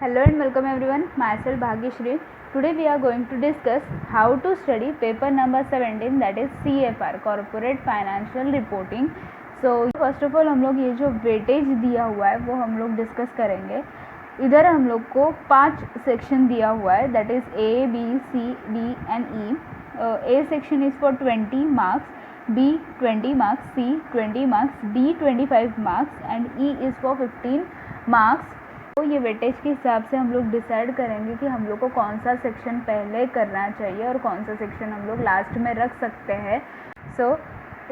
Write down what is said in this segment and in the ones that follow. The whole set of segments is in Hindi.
Hello and welcome everyone. Myself Bhagyashree. Today we are going to discuss how to study paper number 17, that is CFR, Corporate Financial Reporting. So first of all हम लोग ये जो वेटेज दिया हुआ है वो हम लोग डिस्कस करेंगे. इधर हम लोग को 5 सेक्शन दिया हुआ है, that is A, B, C, D and E. A section is for 20 marks, B 20 marks, C 20 marks, D 25 marks and E is for 15 marks. तो ये वेटेज के हिसाब से हम लोग डिसाइड करेंगे कि हम लोग को कौन सा सेक्शन पहले करना चाहिए और कौन सा सेक्शन हम लोग लास्ट में रख सकते हैं. सो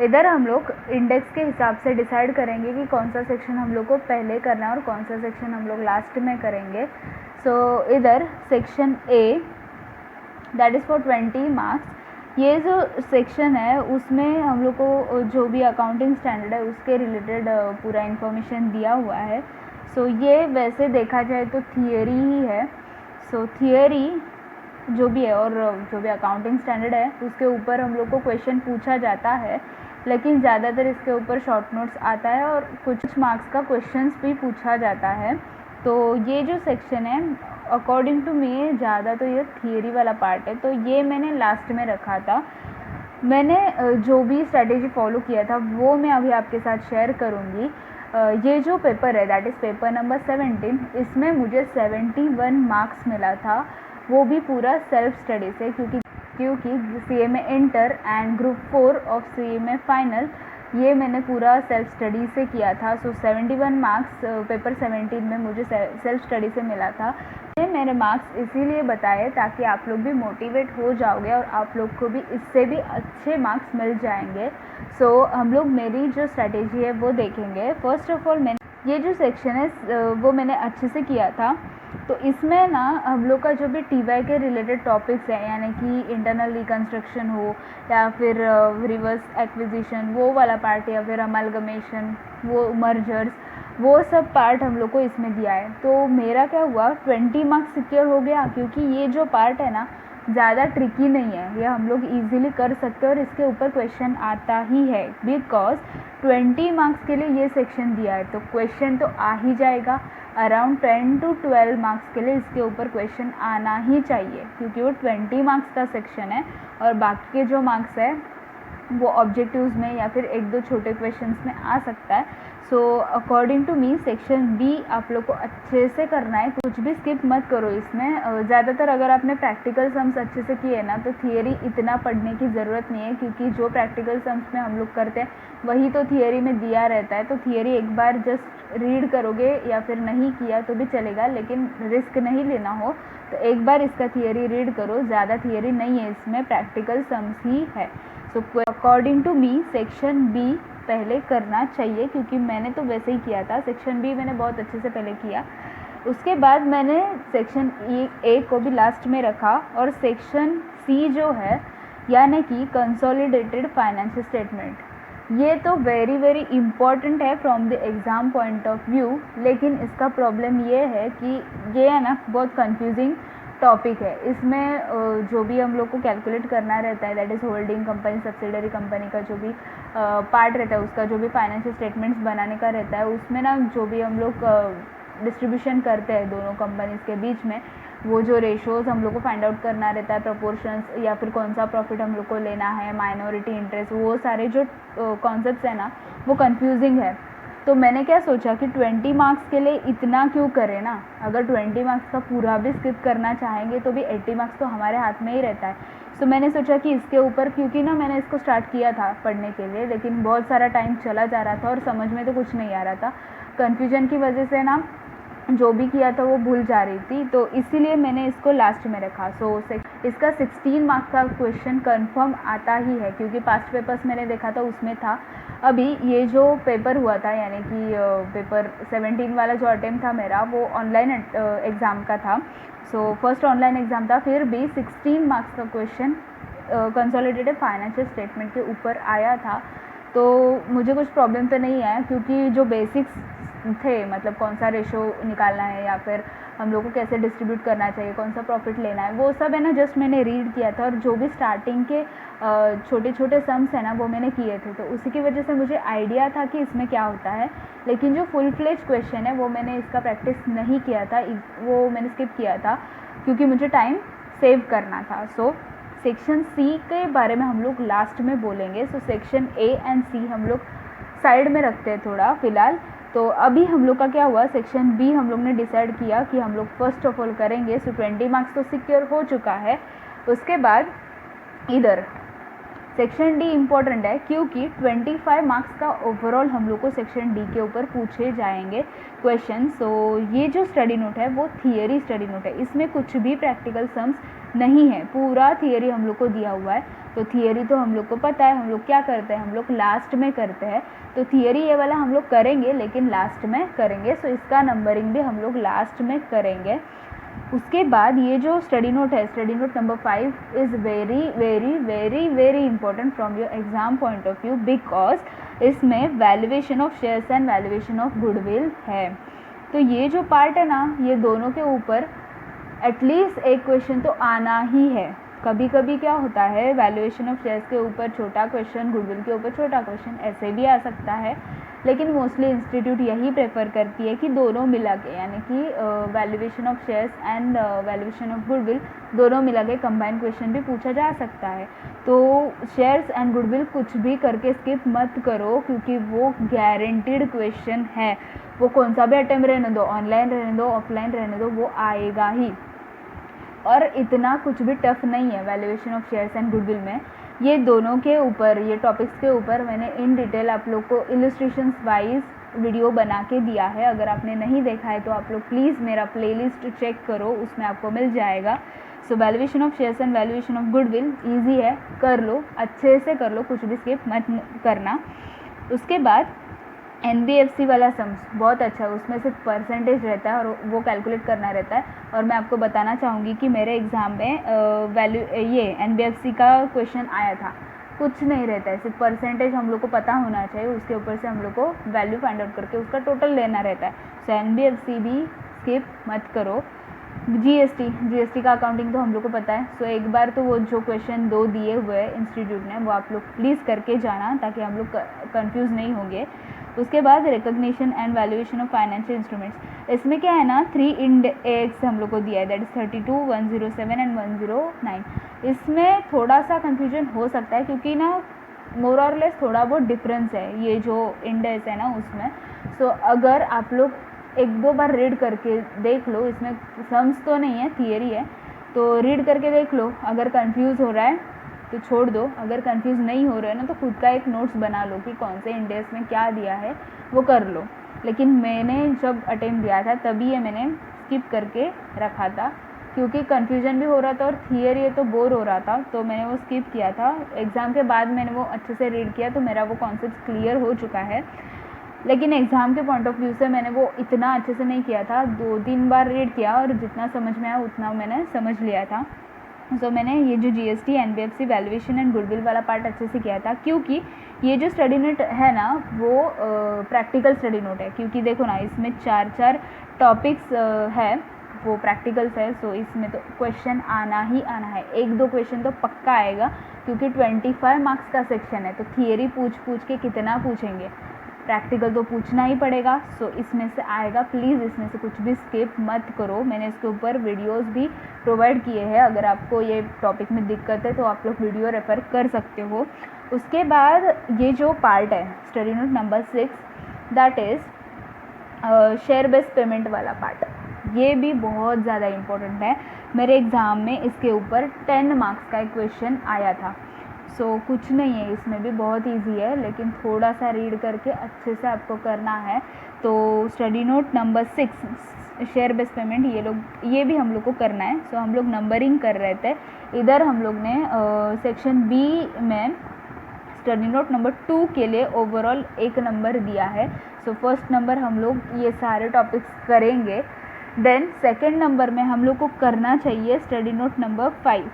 इधर हम लोग इंडेक्स के हिसाब से डिसाइड करेंगे कि कौन सा सेक्शन हम लोग को पहले करना है और कौन सा सेक्शन हम लोग लास्ट में करेंगे. सो इधर section A that is for 20 marks. ये जो सेक्शन है उसमें हम लोग को जो भी अकाउंटिंग स्टैंडर्ड है उसके रिलेटेड पूरा इन्फॉर्मेशन दिया हुआ है. सो ये वैसे देखा जाए तो थियरी ही है. सो थियरी जो भी है और जो भी अकाउंटिंग स्टैंडर्ड है उसके ऊपर हम लोग को क्वेश्चन पूछा जाता है, लेकिन ज़्यादातर इसके ऊपर शॉर्ट नोट्स आता है और कुछ मार्क्स का क्वेश्चंस भी पूछा जाता है. तो ये जो सेक्शन है अकॉर्डिंग टू मी ज़्यादा तो ये थियरी वाला पार्ट है, तो ये मैंने लास्ट में रखा था. मैंने जो भी स्ट्रैटेजी फॉलो किया था वो मैं अभी आपके साथ शेयर करूँगी. ये जो पेपर है दैट इज़ पेपर नंबर 17, इसमें मुझे 71 मार्क्स मिला था, वो भी पूरा सेल्फ स्टडी से, क्योंकि CMA inter and group 4 of CMA final ये मैंने पूरा सेल्फ स्टडी से किया था. सो 71 मार्क्स पेपर 17 में मुझे सेल्फ स्टडी से मिला था. ये मेरे मार्क्स इसीलिए बताए ताकि आप लोग भी मोटिवेट हो जाओगे और आप लोग को भी इससे भी अच्छे मार्क्स मिल जाएंगे. सो हम लोग मेरी जो स्ट्रैटेजी है वो देखेंगे. फर्स्ट ऑफ ऑल मैंने ये जो सेक्शन है वो मैंने अच्छे से किया था. तो इसमें ना हम लोग का जो भी TY के रिलेटेड टॉपिक्स हैं, यानी कि इंटरनल रिकन्स्ट्रक्शन हो या फिर रिवर्स एक्विजिशन वो वाला पार्ट, या फिर अमलगमेशन, वो मर्जर्स, वो सब पार्ट हम लोग को इसमें दिया है. तो मेरा क्या हुआ 20 मार्क्स सिक्योर हो गया, क्योंकि ये जो पार्ट है ना ज़्यादा ट्रिकी नहीं है, ये हम लोग इजीली कर सकते हैं और इसके ऊपर क्वेश्चन आता ही है. बिकॉज 20 मार्क्स के लिए ये सेक्शन दिया है तो क्वेश्चन तो आ ही जाएगा. अराउंड 10 to 12 मार्क्स के लिए इसके ऊपर क्वेश्चन आना ही चाहिए, क्योंकि वो 20 मार्क्स का सेक्शन है और बाकी के जो मार्क्स है वो ऑब्जेक्टिव्स में या फिर एक दो छोटे क्वेश्चंस में आ सकता है. So according to me section B आप लोग को अच्छे से करना है, कुछ भी स्किप मत करो इसमें. ज़्यादातर अगर आपने प्रैक्टिकल सम्स अच्छे से किए ना तो थियरी इतना पढ़ने की ज़रूरत नहीं है, क्योंकि जो प्रैक्टिकल सम्स में हम लोग करते हैं वही तो थियरी में दिया रहता है. तो थियरी एक बार जस्ट रीड करोगे या फिर नहीं किया तो भी चलेगा, लेकिन रिस्क नहीं लेना हो तो एक बार इसका थियरी रीड करो. ज़्यादा थियरी नहीं है इसमें, प्रैक्टिकल सम्स ही है. So according to me section B पहले करना चाहिए, क्योंकि मैंने तो वैसे ही किया था. सेक्शन बी मैंने बहुत अच्छे से पहले किया. उसके बाद मैंने सेक्शन ए को भी लास्ट में रखा और सेक्शन सी जो है यानी कि कंसोलिडेटेड फाइनेंशियल स्टेटमेंट, ये तो वेरी वेरी इम्पॉर्टेंट है from the exam point of view. लेकिन इसका प्रॉब्लम ये है कि ये है ना बहुत कंफ्यूजिंग टॉपिक है. इसमें जो भी हम लोग को कैलकुलेट करना रहता है that is holding company, subsidiary company का जो भी पार्ट रहता है, उसका जो भी फाइनेंशियल स्टेटमेंट्स बनाने का रहता है, उसमें ना जो भी हम लोग डिस्ट्रीब्यूशन करते हैं दोनों कंपनीज के बीच में, वो जो रेशोज़ हम लोग को फाइंड आउट करना रहता है, प्रपोर्शंस या फिर कौन सा प्रॉफिट हम लोग को लेना है, माइनॉरिटी इंटरेस्ट, वो सारे जो कॉन्सेप्ट्स हैं ना वो कंफ्यूजिंग है. तो मैंने क्या सोचा कि 20 मार्क्स के लिए इतना क्यों करें ना. अगर 20 मार्क्स का पूरा भी स्किप करना चाहेंगे तो भी 80 मार्क्स तो हमारे हाथ में ही रहता है. सो मैंने सोचा कि इसके ऊपर, क्योंकि ना मैंने इसको स्टार्ट किया था पढ़ने के लिए, लेकिन बहुत सारा टाइम चला जा रहा था और समझ में तो कुछ नहीं आ रहा था. कन्फ्यूजन की वजह से ना जो भी किया था वो भूल जा रही थी, तो इसीलिए मैंने इसको लास्ट में रखा. सो इसका 16 मार्क्स का क्वेश्चन कंफर्म आता ही है, क्योंकि पास्ट पेपर्स मैंने देखा था उसमें था. अभी ये जो पेपर हुआ था यानी कि पेपर 17 वाला जो अटेम्प्ट था मेरा वो ऑनलाइन एग्ज़ाम का था. सो फर्स्ट ऑनलाइन एग्ज़ाम था, फिर भी 16 मार्क्स का क्वेश्चन कंसोलिडेटेड फाइनेंशियल स्टेटमेंट के ऊपर आया था. तो मुझे कुछ प्रॉब्लम तो नहीं आया, क्योंकि जो बेसिक्स थे, मतलब कौन सा रेशो निकालना है या फिर हम लोग को कैसे डिस्ट्रीब्यूट करना चाहिए, कौन सा प्रॉफिट लेना है, वो सब है ना जस्ट मैंने रीड किया था। और जो भी स्टार्टिंग के छोटे छोटे सम्स है ना वो मैंने किए थे, तो उसी की वजह से मुझे आइडिया था कि इसमें क्या होता है। लेकिन जो फुल फ्लेज क्वेश्चन है वो मैंने इसका प्रैक्टिस नहीं किया था, वो मैंने स्किप किया था क्योंकि मुझे टाइम सेव करना था। सो सेक्शन सी के बारे में हम लोग लास्ट में बोलेंगे। सो सेक्शन ए एंड सी हम लोग साइड में रखते हैं थोड़ा फ़िलहाल। तो अभी हम लोग का क्या हुआ, सेक्शन बी हम लोग ने डिसाइड किया कि हम लोग फर्स्ट ऑफ ऑल करेंगे। सो 20 मार्क्स तो सिक्योर हो चुका है। उसके बाद इधर सेक्शन डी इम्पॉर्टेंट है क्योंकि 25 मार्क्स का ओवरऑल हम लोग को सेक्शन डी के ऊपर पूछे जाएंगे क्वेश्चन। सो ये जो स्टडी नोट है वो थियरी स्टडी नोट है, इसमें कुछ भी प्रैक्टिकल सम्स नहीं है, पूरा थियरी हम लोग को दिया हुआ है। तो थियरी तो हम लोग को पता है, हम लोग क्या करते हैं, हम लोग लास्ट में करते हैं। तो थियरी ये वाला हम लोग करेंगे लेकिन लास्ट में करेंगे। सो इसका नंबरिंग भी हम लोग लास्ट में करेंगे। उसके बाद ये जो स्टडी नोट है, study note number 5 is very very very very important from your exam point of view, because इसमें valuation of shares and valuation of goodwill है। तो ये जो पार्ट है ना, ये दोनों के ऊपर एटलीस्ट एक क्वेश्चन तो आना ही है। कभी कभी क्या होता है, वैल्यूएशन ऑफ शेयर्स के ऊपर छोटा क्वेश्चन, गुडविल के ऊपर छोटा क्वेश्चन, ऐसे भी आ सकता है। लेकिन मोस्टली इंस्टीट्यूट यही प्रेफर करती है कि दोनों मिला के, यानी कि valuation of shares and valuation of goodwill दोनों मिला के कंबाइंड क्वेश्चन भी पूछा जा सकता है। तो शेयर्स एंड गुडविल कुछ भी करके स्किप मत करो क्योंकि वो गारंटीड क्वेश्चन है। वो कौन सा भी अटेम्प्ट रहने दो, ऑनलाइन रहने दो, ऑफलाइन रहने दो, वो आएगा ही। और इतना कुछ भी टफ नहीं है valuation of shares and goodwill में। ये दोनों के ऊपर, ये टॉपिक्स के ऊपर मैंने इन डिटेल आप लोग को इलस्ट्रेशंस वाइज वीडियो बना के दिया है। अगर आपने नहीं देखा है तो आप लोग प्लीज़ मेरा प्लेलिस्ट चेक करो, उसमें आपको मिल जाएगा। So valuation of shares and valuation of goodwill easy है, कर लो, अच्छे से कर लो, कुछ भी स्किप मत करना। उसके बाद NBFC वाला सम्स बहुत अच्छा है, उसमें सिर्फ परसेंटेज रहता है और वो कैलकुलेट करना रहता है। और मैं आपको बताना चाहूँगी कि मेरे एग्ज़ाम में ये NBFC का क्वेश्चन आया था, कुछ नहीं रहता है, सिर्फ परसेंटेज हम लोग को पता होना चाहिए, उसके ऊपर से हम लोग को वैल्यू फाइंड आउट करके उसका टोटल लेना रहता है। सो NBFC भी स्किप मत करो। GST का अकाउंटिंग तो हम लोग को पता है। सो एक बार तो वो जो क्वेश्चन 2 दिए हुए हैं इंस्टीट्यूट ने वो आप लोग प्लीज़ करके जाना ताकि हम लोग कंफ्यूज नहीं होंगे। उसके बाद recognition and valuation of financial instruments, इसमें क्या है ना 3 इंड एक्स हम लोग को दिया है, दैट इज 32, 107 एंड 109। इसमें थोड़ा सा कन्फ्यूजन हो सकता है क्योंकि ना मोर और लेस थोड़ा बहुत डिफरेंस है ये जो इंडेक्स है ना उसमें। सो अगर आप लोग एक दो बार रीड करके देख लो, इसमें सम्स तो नहीं है, थियरी है, तो रीड करके देख लो। अगर कंफ्यूज हो रहा है तो छोड़ दो, अगर कंफ्यूज नहीं हो रहा है ना तो खुद का एक नोट्स बना लो कि कौन से इंडेक्स में क्या दिया है वो कर लो। लेकिन मैंने जब अटेम्प्ट दिया था तभी ये मैंने स्किप करके रखा था क्योंकि कन्फ्यूजन भी हो रहा था और थियरी है तो बोर हो रहा था, तो मैंने वो स्किप किया था। एग्ज़ाम के बाद मैंने वो अच्छे से रीड किया तो मेरा वो कॉन्सेप्ट क्लियर हो चुका है। लेकिन एग्ज़ाम के पॉइंट ऑफ व्यू से मैंने वो इतना अच्छे से नहीं किया था, 2-3 बार रीड किया और जितना समझ में आया उतना मैंने समझ लिया था। सो मैंने ये जो GST, NBFC, valuation and goodwill वाला पार्ट अच्छे से किया था क्योंकि ये जो स्टडी नोट है ना वो प्रैक्टिकल स्टडी नोट है। क्योंकि देखो ना इसमें 4 टॉपिक्स है, वो प्रैक्टिकल्स है। सो इसमें तो क्वेश्चन आना ही आना है, 1-2 क्वेश्चन तो पक्का आएगा क्योंकि 25 मार्क्स का सेक्शन है। तो थियरी पूछ के कितना पूछेंगे, प्रैक्टिकल तो पूछना ही पड़ेगा। सो इसमें से आएगा, प्लीज़ इसमें से कुछ भी स्किप मत करो। मैंने इसके ऊपर वीडियोस भी प्रोवाइड किए हैं, अगर आपको ये टॉपिक में दिक्कत है तो आप लोग वीडियो रेफ़र कर सकते हो। उसके बाद ये जो पार्ट है study note number 6, that is share based payment वाला पार्ट, ये भी बहुत ज़्यादा इम्पोर्टेंट है। मेरे एग्ज़ाम में इसके ऊपर 10 मार्क्स का एक क्वेश्चन आया था। सो कुछ नहीं है, इसमें भी बहुत इजी है, लेकिन थोड़ा सा रीड करके अच्छे से आपको करना है। तो study note number 6 share based payment, ये भी हम लोग को करना है। सो हम लोग नंबरिंग कर रहे थे। इधर हम लोग ने सेक्शन बी में स्टडी नोट नंबर 2 के लिए ओवरऑल 1 नंबर दिया है। सो फर्स्ट नंबर हम लोग ये सारे टॉपिक्स करेंगे। देन सेकेंड नंबर में हम लोग को करना चाहिए study note number 5।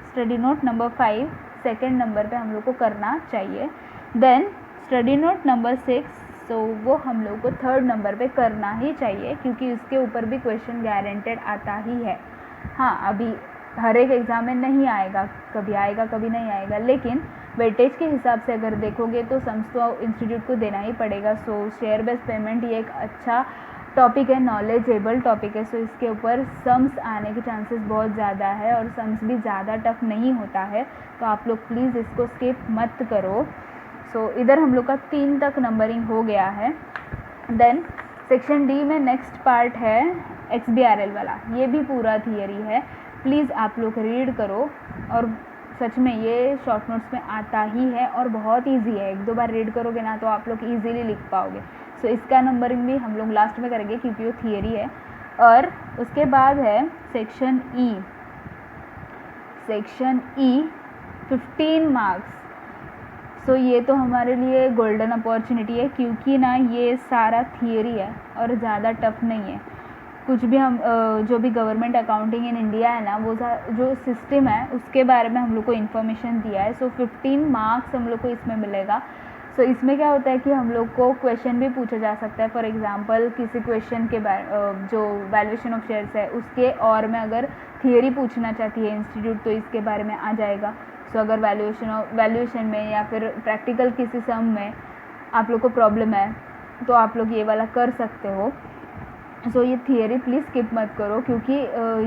Study note number 5 second number पे हम लोग को करना चाहिए। देन स्टडी नोट नंबर 6 सो वो हम लोग को 3rd नंबर पे करना ही चाहिए, क्योंकि उसके ऊपर भी क्वेश्चन गारंटेड आता ही है। हाँ, अभी हर एक एग्ज़ाम में नहीं आएगा, कभी आएगा कभी नहीं आएगा, लेकिन वेटेज के हिसाब से अगर देखोगे तो सम्स तो इंस्टीट्यूट को देना ही पड़ेगा। सो शेयर बेस्ड पेमेंट ये एक अच्छा टॉपिक है, नॉलेजेबल टॉपिक है। सो इसके ऊपर सम्स आने के चांसेस बहुत ज़्यादा है और सम्स भी ज़्यादा टफ नहीं होता है, तो आप लोग प्लीज़ इसको स्किप मत करो। सो इधर हम लोग का 3 तक नंबरिंग हो गया है। देन सेक्शन डी में नेक्स्ट पार्ट है XBRL वाला, ये भी पूरा थियरी है, प्लीज़ आप लोग रीड करो। और सच में ये शॉर्ट नोट्स में आता ही है और बहुत ईजी है, 1-2 बार रीड करोगे ना तो आप लोग ईजीली लिख पाओगे। सो इसका नंबरिंग भी हम लोग लास्ट में करेंगे क्योंकि वो थियरी है। और उसके बाद है section E. Section E 15 marks. So ये तो हमारे लिए गोल्डन अपॉर्चुनिटी है, क्योंकि ना ये सारा थियरी है और ज़्यादा टफ नहीं है। कुछ भी हम जो भी गवर्नमेंट अकाउंटिंग इन इंडिया है ना, वो जो सिस्टम है उसके बारे में हम लोग को इन्फॉर्मेशन दिया है। सो 15 मार्क्स हम लोग को इसमें मिलेगा। सो इसमें क्या होता है कि हम लोग को क्वेश्चन भी पूछा जा सकता है। फॉर एग्जांपल किसी क्वेश्चन के जो वैल्यूएशन ऑफ शेयर्स है उसके और में अगर थियरी पूछना चाहती है इंस्टीट्यूट तो इसके बारे में आ जाएगा। सो अगर वैल्यूएशन में या फिर प्रैक्टिकल किसी सम में आप लोग को प्रॉब्लम है तो आप लोग ये वाला कर सकते हो। सो ये थियरी प्लीज़ स्किप मत करो, क्योंकि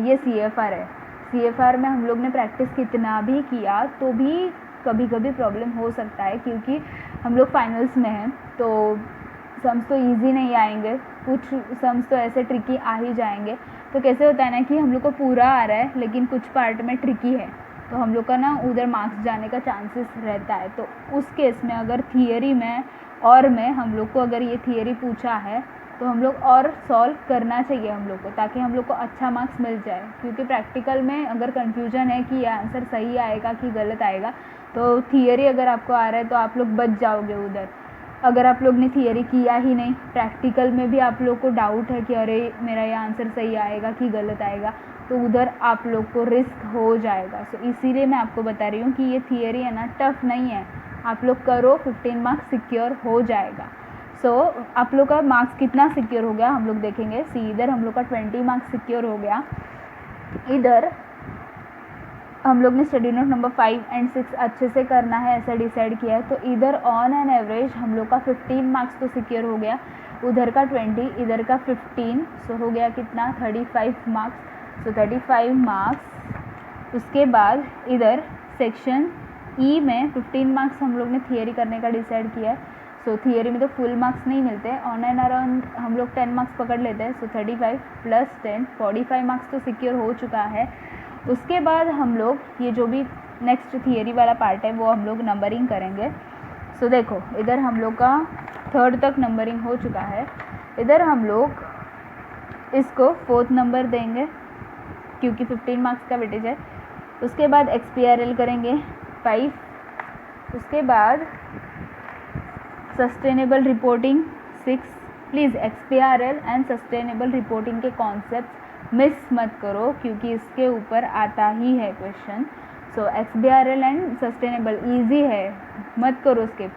ये CFR है। CFR में हम लोग ने प्रैक्टिस कितना भी किया तो भी कभी कभी प्रॉब्लम हो सकता है, क्योंकि हम लोग फाइनल्स में हैं। तो सम्स तो इजी नहीं आएंगे, कुछ सम्स तो ऐसे ट्रिकी आ ही जाएंगे। तो कैसे होता है ना कि हम लोग को पूरा आ रहा है लेकिन कुछ पार्ट में ट्रिकी है, तो हम लोग का ना उधर मार्क्स जाने का चांसेस रहता है। तो उस केस में अगर थियरी में और में हम लोग को अगर ये थियरी पूछा है तो हम लोग और सॉल्व करना चाहिए हम लोग को, ताकि हम लोग को अच्छा मार्क्स मिल जाए। क्योंकि प्रैक्टिकल में अगर कन्फ्यूजन है कि ये आंसर सही आएगा कि गलत आएगा, तो थियरी अगर आपको आ रहा है तो आप लोग बच जाओगे उधर। अगर आप लोग ने थियरी किया ही नहीं, प्रैक्टिकल में भी आप लोग को डाउट है कि अरे मेरा ये आंसर सही आएगा कि गलत आएगा, तो उधर आप लोग को रिस्क हो जाएगा। सो इसीलिए मैं आपको बता रही हूँ कि ये थियरी है ना, टफ नहीं है, आप लोग करो, 15 मार्क्स सिक्योर हो जाएगा। सो आप लोग का मार्क्स कितना सिक्योर हो गया हम लोग देखेंगे। इधर हम लोग का 20 मार्क्स सिक्योर हो गया। इधर हम लोग ने स्टडी नोट नंबर 5 और 6 अच्छे से करना है ऐसा डिसाइड किया है। तो इधर ऑन एन एवरेज हम लोग का 15 मार्क्स तो सिक्योर हो गया, उधर का 20, इधर का 15, सो हो गया कितना 35 मार्क्स। सो 35 मार्क्स। उसके बाद इधर सेक्शन ई में 15 मार्क्स हम लोग ने थियरी करने का डिसाइड किया है। सो थियरी में तो फुल मार्क्स नहीं मिलते, ऑन एंड अराउंड हम लोग 10 मार्क्स पकड़ लेते हैं। सो 35 + 10 45 मार्क्स तो सिक्योर हो चुका है। उसके बाद हम लोग ये जो भी नेक्स्ट थियरी वाला पार्ट है वो हम लोग नंबरिंग करेंगे। सो देखो इधर हम लोग का 3rd तक नंबरिंग हो चुका है। इधर हम लोग इसको 4th नंबर देंगे क्योंकि 15 मार्क्स का वेटेज है। उसके बाद XBRL करेंगे 5। उसके बाद sustainable reporting 6। Please XBRL and sustainable reporting के कॉन्सेप्ट मिस मत करो, क्योंकि इसके ऊपर आता ही है question. So XBRL and sustainable easy है, मत करो स्किप,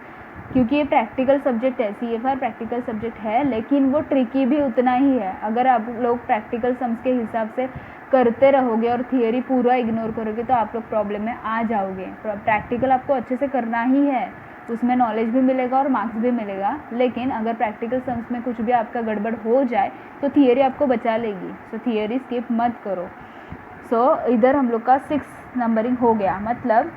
क्योंकि ये प्रैक्टिकल सब्जेक्ट है। CFR प्रैक्टिकल सब्जेक्ट है, लेकिन वो ट्रिकी भी उतना ही है। अगर आप लोग प्रैक्टिकल सम्स के हिसाब से करते रहोगे और थियरी पूरा इग्नोर करोगे तो आप लोग प्रॉब्लम में आ जाओगे। प्रैक्टिकल आपको अच्छे से करना ही है, उसमें नॉलेज भी मिलेगा और मार्क्स भी मिलेगा। लेकिन अगर प्रैक्टिकल सम्स में कुछ भी आपका गड़बड़ हो जाए तो थियरी आपको बचा लेगी। सो थियरी स्किप मत करो। सो इधर हम लोग का 6 नंबरिंग हो गया, मतलब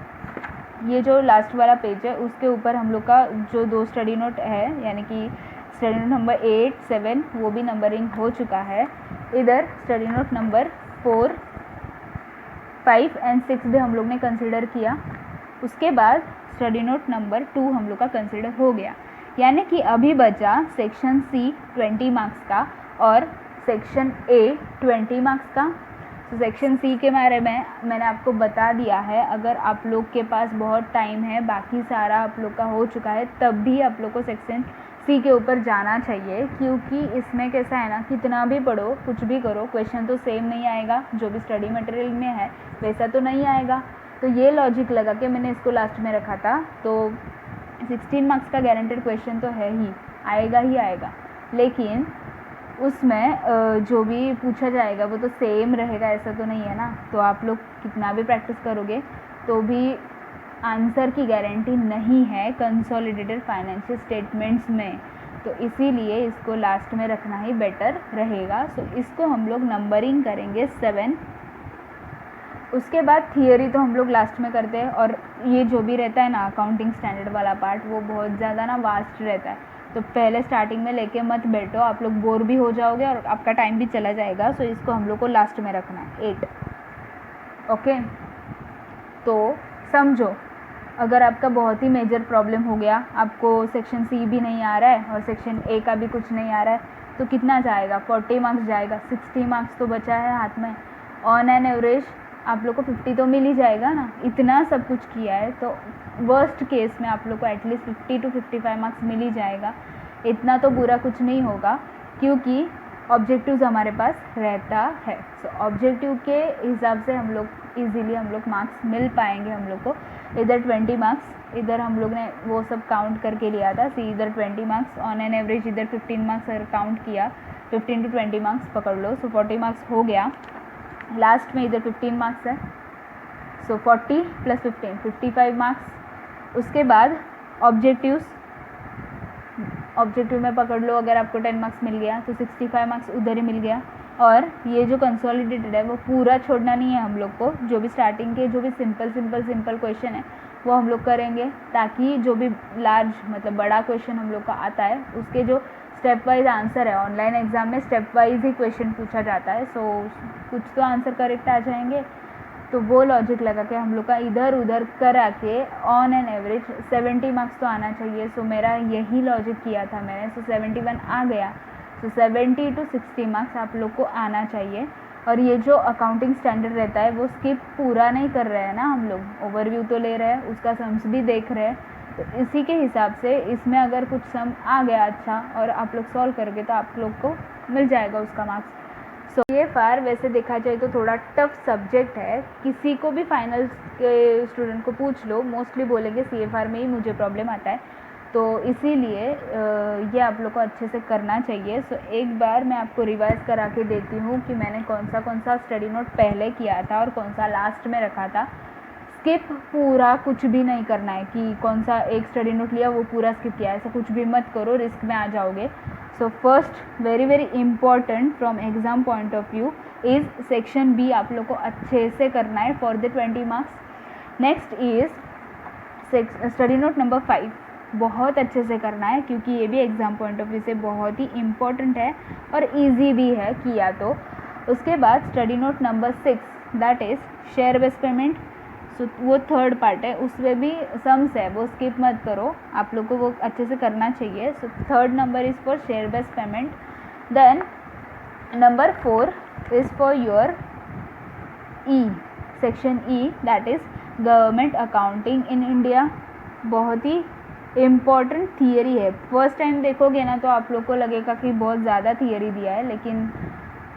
ये जो लास्ट वाला पेज है उसके ऊपर हम लोग का जो 2 स्टडी नोट है, यानी कि स्टडी नोट नंबर 8, 7 वो भी नंबरिंग हो चुका है। इधर स्टडी नोट नंबर 4, 5 और 6 भी हम लोग ने कंसिडर किया। उसके बाद स्टडी नोट नंबर 2 हम लोग का कंसिडर हो गया, यानी कि अभी बचा सेक्शन C 20 मार्क्स का और सेक्शन A 20 मार्क्स का। तो सेक्शन C के बारे में मैंने आपको बता दिया है। अगर आप लोग के पास बहुत टाइम है, बाकी सारा आप लोग का हो चुका है, तब भी आप लोग को सेक्शन C के ऊपर जाना चाहिए, क्योंकि इसमें कैसा है ना, कितना भी पढ़ो कुछ भी करो क्वेश्चन तो सेम नहीं आएगा। जो भी स्टडी मटेरियल में है वैसा तो नहीं आएगा। तो ये लॉजिक लगा के मैंने इसको लास्ट में रखा था। तो 16 मार्क्स का गारंटेड क्वेश्चन तो है ही, आएगा ही आएगा, लेकिन उसमें जो भी पूछा जाएगा वो तो सेम रहेगा ऐसा तो नहीं है ना। तो आप लोग कितना भी प्रैक्टिस करोगे तो भी आंसर की गारंटी नहीं है कंसोलिडेटेड फाइनेंशियल स्टेटमेंट्स में, तो इसीलिए इसको लास्ट में रखना ही बेटर रहेगा। सो इसको हम लोग नंबरिंग करेंगे 7। उसके बाद थियरी तो हम लोग लास्ट में करते हैं, और ये जो भी रहता है ना अकाउंटिंग स्टैंडर्ड वाला पार्ट वो बहुत ज़्यादा ना वास्ट रहता है, तो पहले स्टार्टिंग में लेके मत बैठो, आप लोग बोर भी हो जाओगे और आपका टाइम भी चला जाएगा। सो इसको हम लोग को लास्ट में रखना है 8। ओके, तो समझो अगर आपका बहुत ही मेजर प्रॉब्लम हो गया, आपको सेक्शन सी भी नहीं आ रहा है और सेक्शन ए का भी कुछ नहीं आ रहा है, तो कितना जाएगा? 40 मार्क्स जाएगा, 60 मार्क्स तो बचा है हाथ में। ऑन एन एवरेज आप लोग को 50 तो मिल ही जाएगा ना, इतना सब कुछ किया है तो वर्स्ट केस में आप लोग को एटलीस्ट 50 to 55 मार्क्स मिल ही जाएगा। इतना तो बुरा कुछ नहीं होगा क्योंकि ऑब्जेक्टिव्स हमारे पास रहता है। सो ऑब्जेक्टिव के हिसाब से हम लोग इजीली हम लोग मार्क्स मिल पाएंगे हम लोग को। इधर 20 मार्क्स, इधर हम लोग ने वो सब काउंट करके लिया था, सी इधर 20 मार्क्स ऑन एन एवरेज, इधर 15 मार्क्स अगर काउंट किया 15 to 20 मार्क्स पकड़ लो, सो 40 मार्क्स हो गया। लास्ट में इधर 15 मार्क्स है, सो 40 + 15 55 मार्क्स। उसके बाद ऑब्जेक्टिव में पकड़ लो, अगर आपको 10 मार्क्स मिल गया तो 65 मार्क्स उधर ही मिल गया। और ये जो कंसोलिडेटेड है वो पूरा छोड़ना नहीं है हम लोग को, जो भी स्टार्टिंग के जो भी सिंपल क्वेश्चन है वो हम लोग करेंगे, ताकि जो भी लार्ज मतलब बड़ा क्वेश्चन हम लोग का आता है उसके जो स्टेप वाइज आंसर है, ऑनलाइन एग्जाम में स्टेप वाइज ही क्वेश्चन पूछा जाता है, सो कुछ तो आंसर करेक्ट आ जाएंगे। तो वो लॉजिक लगा के हम लोग का इधर उधर करा के ऑन एन एवरेज 70 मार्क्स तो आना चाहिए। सो मेरा यही लॉजिक किया था मैंने, सो 71 आ गया। सो 70 to 60 मार्क्स आप लोग को आना चाहिए। और ये जो अकाउंटिंग स्टैंडर्ड रहता है वो स्किप पूरा नहीं कर रहे हैं ना हम लोग, ओवरव्यू तो ले रहे हैं, उसका सम्स भी देख रहे हैं, तो इसी के हिसाब से इसमें अगर कुछ सम आ गया अच्छा और आप लोग सॉल्व करोगे तो आप लोग को मिल जाएगा उसका मार्क्स। सो CFR वैसे देखा जाए तो थोड़ा टफ सब्जेक्ट है, किसी को भी फाइनल के स्टूडेंट को पूछ लो मोस्टली बोलेंगे CFR में ही मुझे प्रॉब्लम आता है, तो इसीलिए ये आप लोग को अच्छे से करना चाहिए। सो एक बार मैं आपको रिवाइज करा के देती हूँ कि मैंने कौन सा स्टडी नोट पहले किया था और कौन सा लास्ट में रखा था। स्किप पूरा कुछ भी नहीं करना है कि कौन सा एक स्टडी नोट लिया वो पूरा स्किप किया, ऐसा कुछ भी मत करो, रिस्क में आ जाओगे। So first very important from exam point of view is section B आप लोग को अच्छे से करना है for the 20 marks. Next is study note number 5 बहुत अच्छे से करना है क्योंकि ये भी एग्ज़ाम पॉइंट ऑफ व्यू से बहुत ही इम्पॉर्टेंट है और इजी भी है किया तो। उसके बाद study note number 6 that is share based payment. So वो थर्ड पार्ट है, उसमें भी सम्स है, वो स्किप मत करो, आप लोग को वो अच्छे से करना चाहिए। So third number is for share based payment. Then number 4 is for your section E that is government accounting in India. बहुत ही इम्पॉर्टेंट थियरी है, फर्स्ट टाइम देखोगे ना तो आप लोग को लगेगा कि बहुत ज़्यादा थियरी दिया है, लेकिन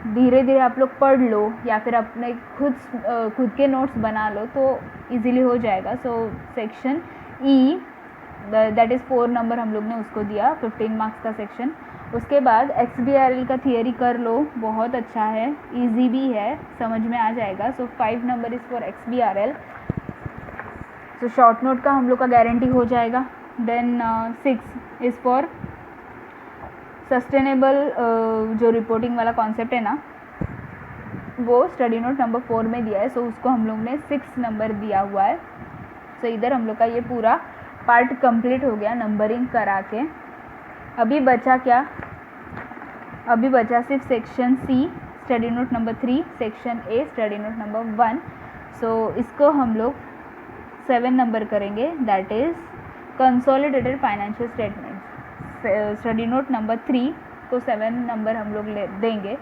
धीरे धीरे आप लोग पढ़ लो या फिर अपने खुद के नोट्स बना लो तो इजीली हो जाएगा। So section E that is 4 number हम लोग ने उसको दिया, 15 मार्क्स का सेक्शन। उसके बाद XBRL का थियरी कर लो, बहुत अच्छा है, इजी भी है, समझ में आ जाएगा। सो 5 number is for XBRL। So short note का हम लोग का गारंटी हो जाएगा। देन 6 इज़ फॉर सस्टेनेबल, जो रिपोर्टिंग वाला कॉन्सेप्ट है ना वो स्टडी नोट नंबर 4 में दिया है, सो उसको हम लोग ने 6 नंबर दिया हुआ है। सो इधर हम लोग का ये पूरा पार्ट कंप्लीट हो गया नंबरिंग करा के। अभी बचा क्या? अभी बचा सिर्फ section C study note number 3, section A study note number 1। So इसको हम लोग 7 नंबर करेंगे, that is consolidated financial statement. Study note number 3 को 7 नंबर हम लोग देंगे।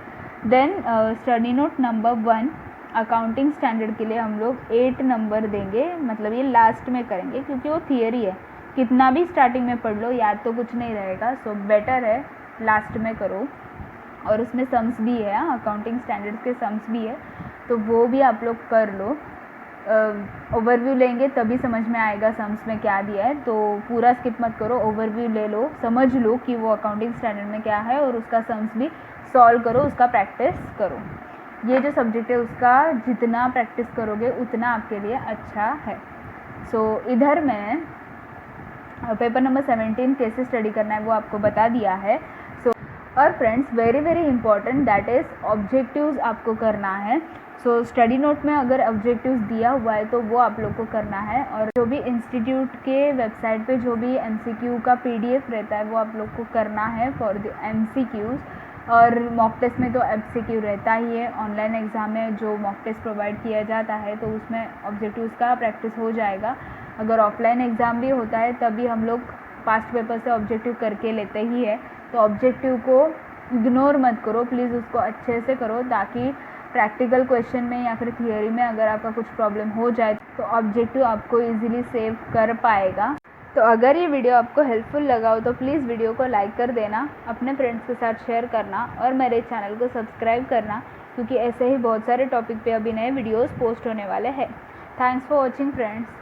Then study note number 1 accounting standard के लिए हम लोग 8 नंबर देंगे, मतलब ये लास्ट में करेंगे क्योंकि वो थियरी है, कितना भी स्टार्टिंग में पढ़ लो याद तो कुछ नहीं रहेगा, सो बेटर है लास्ट में करो। और उसमें सम्स भी है, अकाउंटिंग स्टैंडर्ड्स के सम्स भी है, तो वो भी आप लोग कर लो। ओवरव्यू लेंगे तभी समझ में आएगा सम्स में क्या दिया है। तो पूरा स्किप मत करो, ओवरव्यू ले लो, समझ लो कि वो अकाउंटिंग स्टैंडर्ड में क्या है और उसका सम्स भी सॉल्व करो, उसका प्रैक्टिस करो। ये जो सब्जेक्ट है उसका जितना प्रैक्टिस करोगे उतना आपके लिए अच्छा है। सो इधर मैं पेपर नंबर 17 कैसे स्टडी करना है वो आपको बता दिया है। और friends very important that is objectives आपको करना है। सो स्टडी नोट में अगर ऑब्जेक्टिव्स दिया हुआ है तो वो आप लोग को करना है, और जो भी इंस्टीट्यूट के वेबसाइट पे जो भी MCQ का PDF रहता है वो आप लोग को करना है फॉर द MCQs। और मॉक टेस्ट में तो MCQ रहता ही है, ऑनलाइन एग्ज़ाम में जो मॉक टेस्ट प्रोवाइड किया जाता है तो उसमें ऑब्जेक्टिव्स का प्रैक्टिस हो जाएगा। अगर ऑफलाइन एग्ज़ाम भी होता है तभी हम लोग पास्ट पेपर से ऑब्जेक्टिव करके लेते ही है। तो ऑब्जेक्टिव को इग्नोर मत करो प्लीज़, उसको अच्छे से करो ताकि प्रैक्टिकल क्वेश्चन में या फिर थियोरी में अगर आपका कुछ प्रॉब्लम हो जाए तो ऑब्जेक्टिव आपको इजीली सेव कर पाएगा। तो अगर ये वीडियो आपको हेल्पफुल लगा हो तो प्लीज़ वीडियो को लाइक कर देना, अपने फ्रेंड्स के साथ शेयर करना और मेरे चैनल को सब्सक्राइब करना, क्योंकि ऐसे ही बहुत सारे टॉपिक पे अभी नए वीडियोस पोस्ट होने वाले हैं। Thanks for watching friends.